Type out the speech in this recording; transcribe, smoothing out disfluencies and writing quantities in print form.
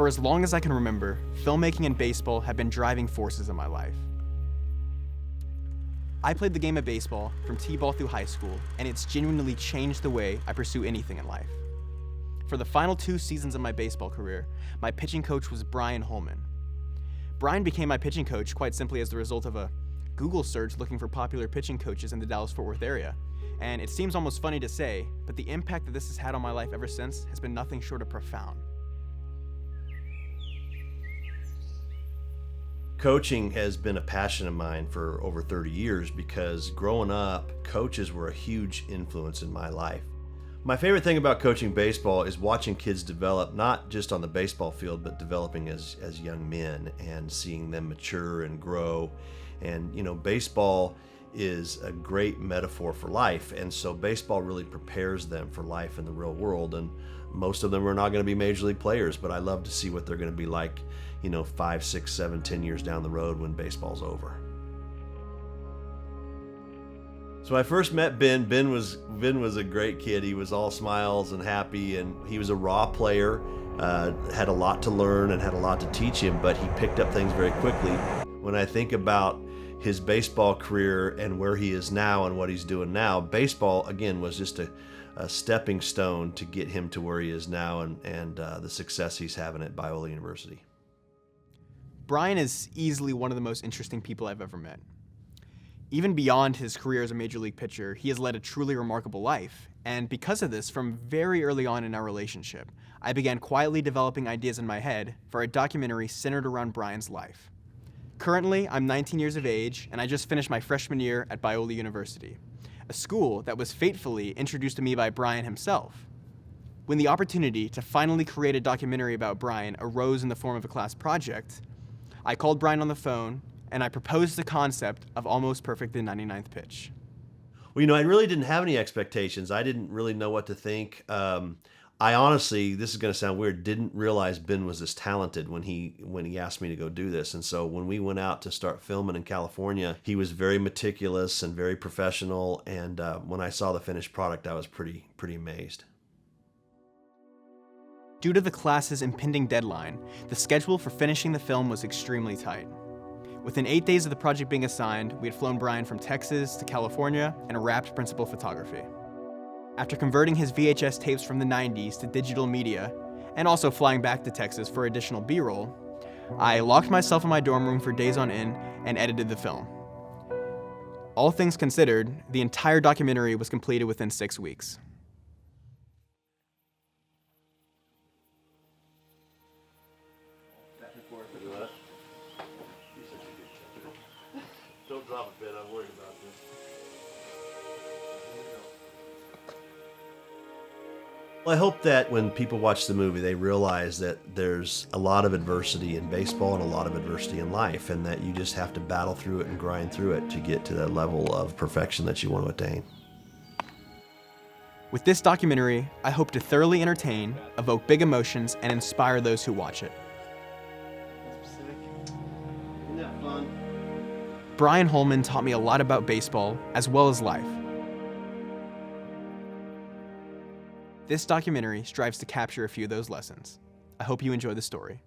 For as long as I can remember, filmmaking and baseball have been driving forces in my life. I played the game of baseball from t-ball through high school, and it's genuinely changed the way I pursue anything in life. For the final 2 seasons of my baseball career, my pitching coach was Brian Holman. Brian became my pitching coach quite simply as the result of a Google search looking for popular pitching coaches in the Dallas-Fort Worth area. And it seems almost funny to say, but the impact that this has had on my life ever since has been nothing short of profound. Coaching has been a passion of mine for over 30 years because growing up, coaches were a huge influence in my life. My favorite thing about coaching baseball is watching kids develop, not just on the baseball field, but developing as young men and seeing them mature and grow. And, baseball is a great metaphor for life. And so baseball really prepares them for life in the real world. And most of them are not going to be major league players, but I love to see what they're going to be like, 5, 6, 7, 10 years down the road when baseball's over. So I first met Ben. Ben was a great kid. He was all smiles and happy, and he was a raw player, had a lot to learn and had a lot to teach him, but he picked up things very quickly. When I think about his baseball career and where he is now and what he's doing now, baseball, again, was just a stepping stone to get him to where he is now and the success he's having at Biola University. Brian is easily one of the most interesting people I've ever met. Even beyond his career as a major league pitcher, he has led a truly remarkable life. And because of this, from very early on in our relationship, I began quietly developing ideas in my head for a documentary centered around Brian's life. Currently, I'm 19 years of age, and I just finished my freshman year at Biola University, a school that was fatefully introduced to me by Brian himself. When the opportunity to finally create a documentary about Brian arose in the form of a class project, I called Brian on the phone, and I proposed the concept of Almost Perfect the 99th Pitch. Well, I really didn't have any expectations. I didn't really know what to think. I honestly, this is going to sound weird, didn't realize Ben was this talented when he asked me to go do this. And so when we went out to start filming in California, he was very meticulous and very professional. And when I saw the finished product, I was pretty amazed. Due to the class's impending deadline, the schedule for finishing the film was extremely tight. Within 8 days of the project being assigned, we had flown Brian from Texas to California and wrapped principal photography. After converting his VHS tapes from the 90s to digital media, and also flying back to Texas for additional B-roll, I locked myself in my dorm room for days on end and edited the film. All things considered, the entire documentary was completed within 6 weeks. Don't drop a bit, I'm worried about this. Well, I hope that when people watch the movie, they realize that there's a lot of adversity in baseball and a lot of adversity in life, and that you just have to battle through it and grind through it to get to that level of perfection that you want to attain. With this documentary, I hope to thoroughly entertain, evoke big emotions, and inspire those who watch it. Isn't that fun? Brian Holman taught me a lot about baseball as well as life. This documentary strives to capture a few of those lessons. I hope you enjoy the story.